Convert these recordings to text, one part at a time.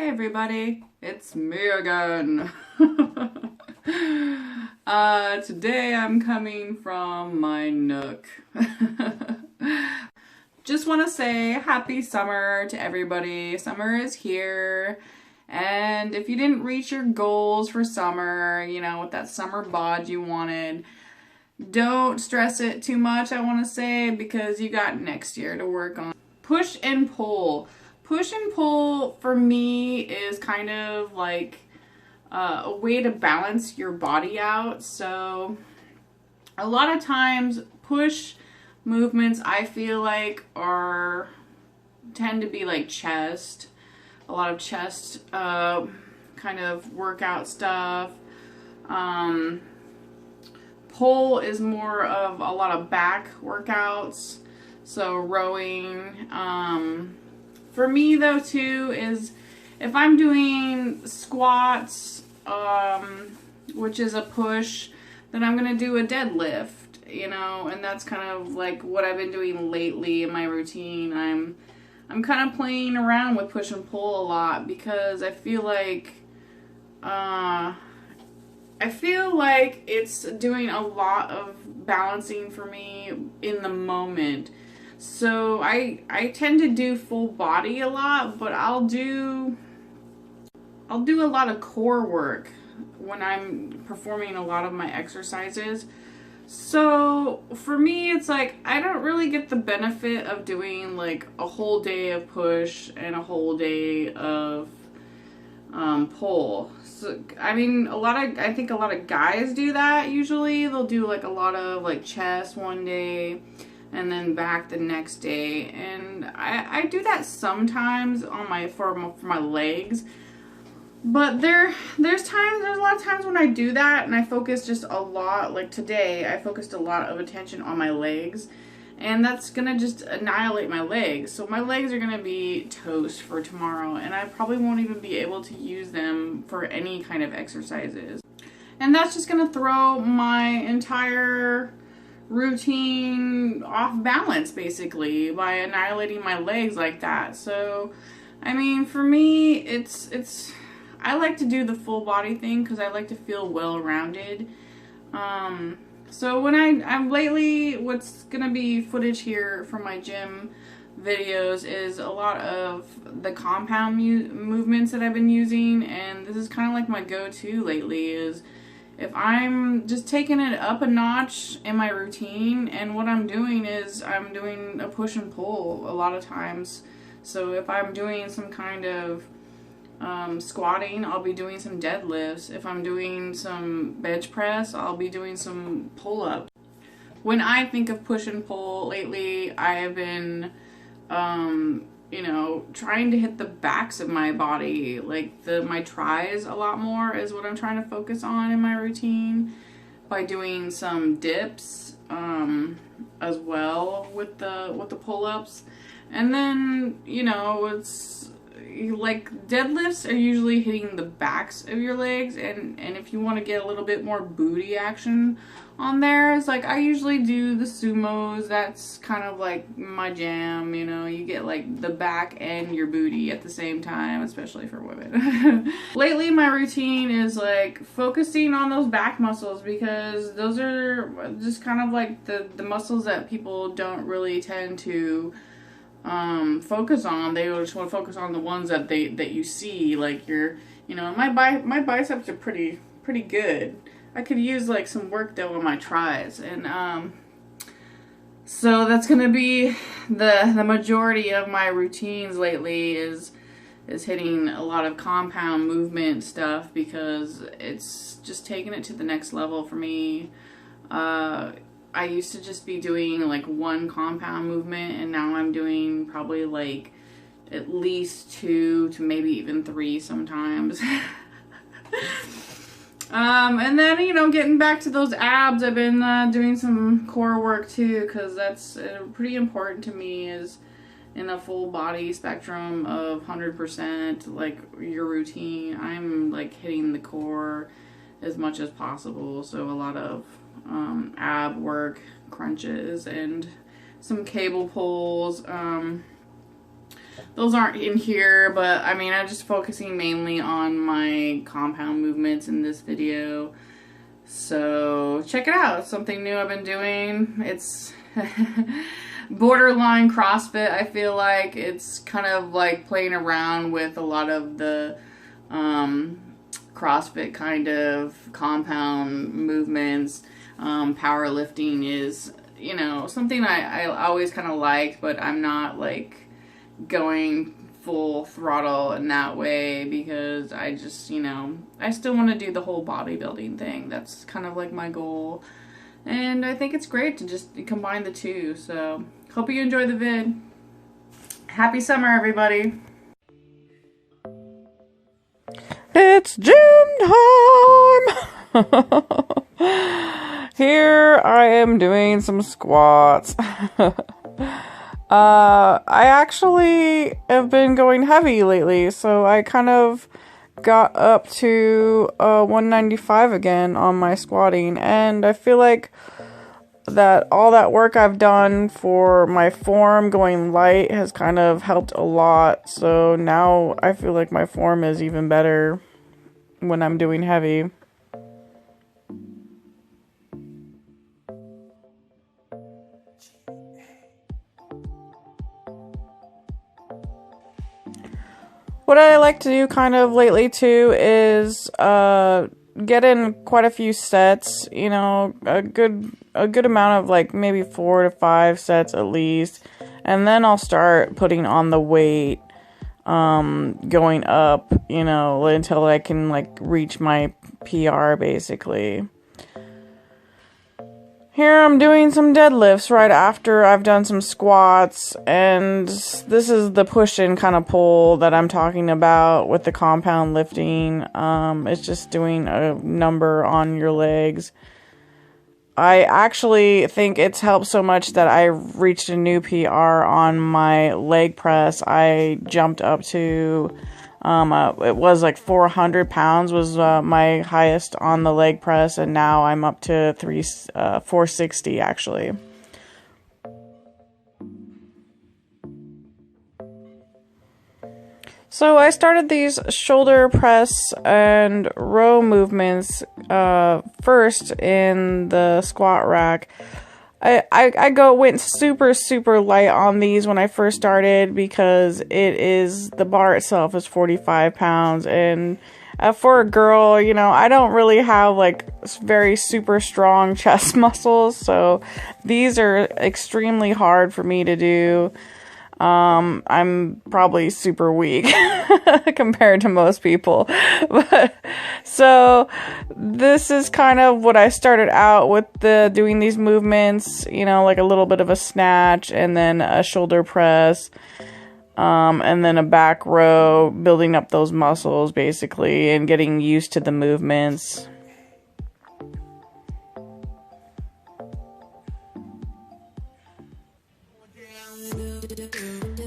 Hey everybody, it's me again. Today I'm coming from my nook. Just want to say happy summer to everybody. Summer is here. And if you didn't reach your goals for summer, with that summer bod you wanted, don't stress it too much, I want to say, because you got next year to work on. Push and pull. Push and pull for me is kind of like a way to balance your body out. So a lot of times push movements I feel like tend to be like chest. A lot of chest kind of workout stuff. Pull is more of a lot of back workouts. So rowing. For me though too is if I'm doing squats, which is a push, then I'm gonna do a deadlift, and that's kind of like what I've been doing lately in my routine. I'm kind of playing around with push and pull a lot because I feel like it's doing a lot of balancing for me in the moment. So I tend to do full body a lot, but I'll do a lot of core work when I'm performing a lot of my exercises. So for me, it's like I don't really get the benefit of doing like a whole day of push and a whole day of pull. So I think a lot of guys do that usually. They'll do like a lot of like chest one day and then back the next day, and I do that sometimes on for my legs. But there's a lot of times when I do that and I focus just a lot. Like today, I focused a lot of attention on my legs, and that's gonna just annihilate my legs. So my legs are gonna be toast for tomorrow, and I probably won't even be able to use them for any kind of exercises. And that's just gonna throw my entire routine off balance basically by annihilating my legs like that. So for me it's I like to do the full body thing because I like to feel well rounded. So when I'm lately, what's gonna be footage here from my gym videos is a lot of the compound movements that I've been using, and this is kind of like my go-to lately is if I'm just taking it up a notch in my routine, and what I'm doing is I'm doing a push and pull a lot of times. So if I'm doing some kind of squatting, I'll be doing some deadlifts. If I'm doing some bench press, I'll be doing some pull-ups. When I think of push and pull lately, I have been trying to hit the backs of my body, like my tries a lot more is what I'm trying to focus on in my routine by doing some dips as well with the pull-ups. And then, it's like deadlifts are usually hitting the backs of your legs, and if you want to get a little bit more booty action on there, it's like I usually do the sumos. That's kind of like my jam. You get like the back and your booty at the same time, especially for women. Lately my routine is like focusing on those back muscles because those are just kind of like the muscles that people don't really tend to focus on. They just want to focus on the ones that you see, like my biceps are pretty good. I could use like some work though on my tries, and so that's gonna be the majority of my routines lately is hitting a lot of compound movement stuff because it's just taking it to the next level for me. I used to just be doing like one compound movement, and now I'm doing probably like at least 2 to maybe even 3 sometimes. And then, getting back to those abs, I've been doing some core work too, because that's pretty important to me is in a full body spectrum of 100%, like your routine. I'm like hitting the core as much as possible. So a lot of ab work, crunches, and some cable pulls. those aren't in here, but I mean, I'm just focusing mainly on my compound movements in this video. So check it out. It's something new I've been doing. It's borderline CrossFit. I feel like it's kind of like playing around with a lot of the CrossFit kind of compound movements. Powerlifting is, you know, something I always kind of liked, but I'm not like going full throttle in that way because I just, you know, I still want to do the whole bodybuilding thing. That's kind of like my goal. And I think it's great to just combine the two. So, hope you enjoy the vid. Happy summer, everybody. It's gym time! Here I am doing some squats. I actually have been going heavy lately, so I kind of got up to 195 again on my squatting, and I feel like that all that work I've done for my form going light has kind of helped a lot. So now I feel like my form is even better when I'm doing heavy. What I like to do kind of lately too is get in quite a few sets, you know, a good amount of like maybe 4 to 5 sets at least, and then I'll start putting on the weight going up, you know, until I can like reach my PR basically. Here I'm doing some deadlifts right after I've done some squats, and this is the push-in kind of pull that I'm talking about with the compound lifting. It's just doing a number on your legs. I actually think it's helped so much that I reached a new PR on my leg press. I jumped up to, it was like 400 pounds was my highest on the leg press, and now I'm up to 460 actually. So I started these shoulder press and row movements first in the squat rack. I went super light on these when I first started because the bar itself is 45 pounds, and for a girl, you know, I don't really have like very super strong chest muscles, so these are extremely hard for me to do. I'm probably super weak compared to most people. But so this is kind of what I started out with, doing these movements, you know, like a little bit of a snatch and then a shoulder press, and then a back row, building up those muscles basically and getting used to the movements.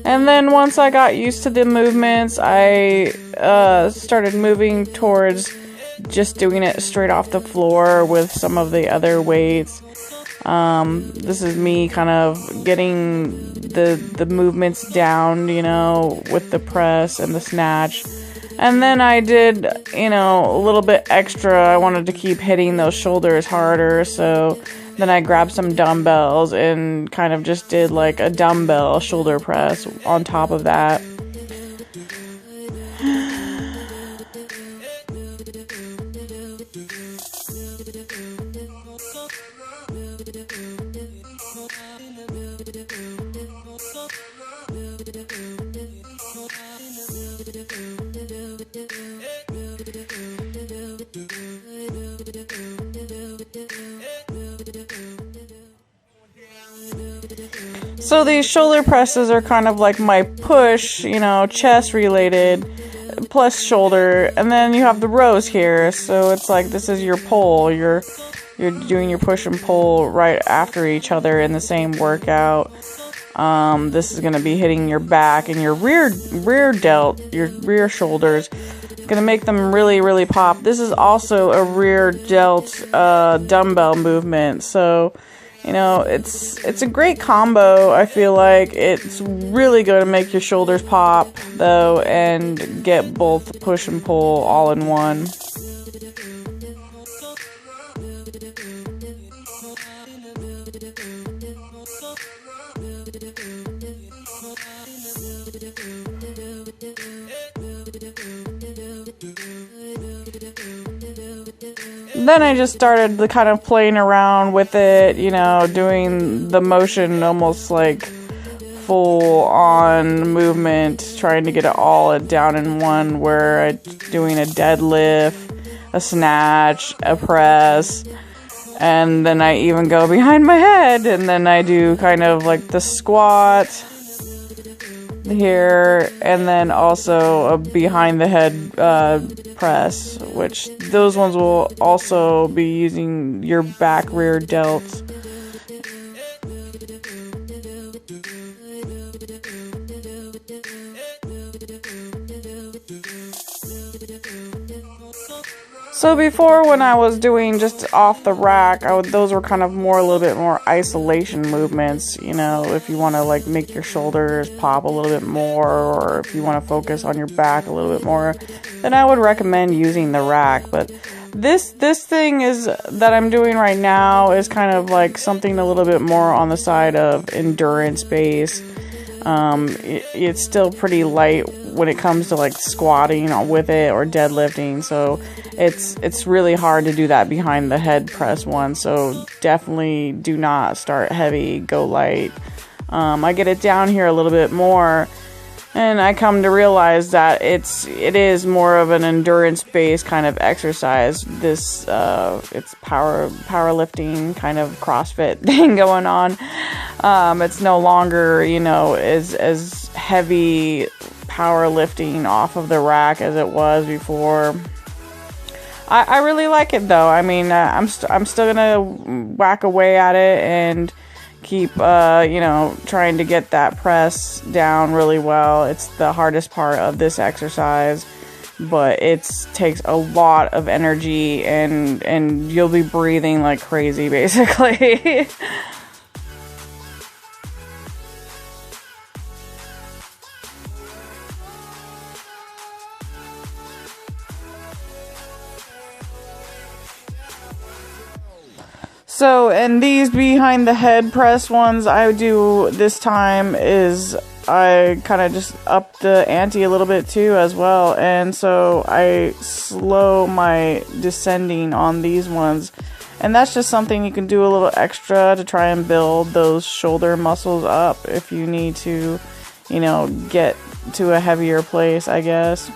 And then once I got used to the movements, I started moving towards just doing it straight off the floor with some of the other weights. This is me kind of getting the movements down, you know, with the press and the snatch. And then I did, you know, a little bit extra. I wanted to keep hitting those shoulders harder, so then I grabbed some dumbbells and kind of just did like a dumbbell shoulder press on top of that. So these shoulder presses are kind of like my push, you know, chest related, plus shoulder, and then you have the rows here, so it's like this is your pull, you're doing your push and pull right after each other in the same workout. This is going to be hitting your back and your rear delt, your rear shoulders. It's going to make them really pop. This is also a rear delt dumbbell movement, so You know, it's a great combo. I feel like it's really going to make your shoulders pop though, and get both push and pull all in one. Then I just started the kind of playing around with it, you know, doing the motion almost like full on movement, trying to get it all down in one, where I'm doing a deadlift, a snatch, a press, and then I even go behind my head, and then I do kind of like the squat here, and then also a behind the head press, which those ones will also be using your back rear delts. So before, when I was doing just off the rack, those were kind of a little bit more isolation movements. You know, if you want to like make your shoulders pop a little bit more, or if you want to focus on your back a little bit more, then I would recommend using the rack. But this thing is that I'm doing right now is kind of like something a little bit more on the side of endurance base. It's still pretty light when it comes to like squatting with it or deadlifting, so it's really hard to do that behind the head press one. So definitely do not start heavy, go light. I get it down here a little bit more, and I come to realize that it is more of an endurance based kind of exercise. This it's powerlifting kind of CrossFit thing going on. It's no longer, you know, as heavy powerlifting off of the rack as it was before. I really like it though. I mean, I'm still gonna whack away at it and keep you know, trying to get that press down really well. It's the hardest part of this exercise, but it takes a lot of energy, and you'll be breathing like crazy basically. So, and these behind the head press ones I do this time is I kind of just up the ante a little bit too as well. And so I slow my descending on these ones. And that's just something you can do a little extra to try and build those shoulder muscles up if you need to, you know, get to a heavier place, I guess.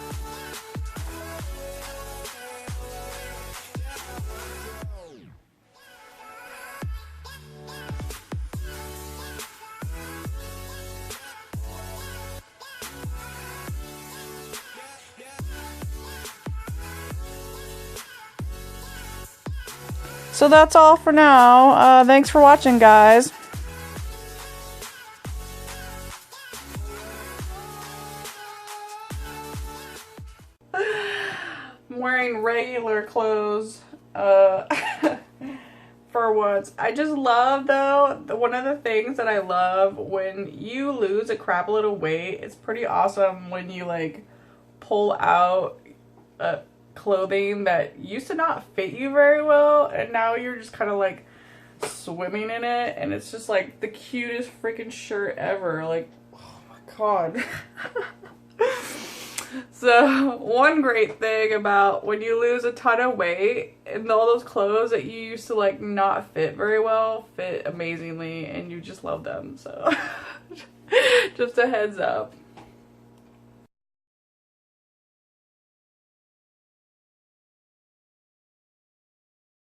So that's all for now. Thanks for watching, guys. I'm wearing regular clothes for once. I just love, though, one of the things that I love when you lose a crap load of weight, it's pretty awesome when you like pull out clothing that used to not fit you very well, and now you're just kind of like swimming in it, and it's just like the cutest freaking shirt ever. Like, oh my god. So one great thing about when you lose a ton of weight, and all those clothes that you used to like not fit very well fit amazingly, and you just love them. So just a heads up.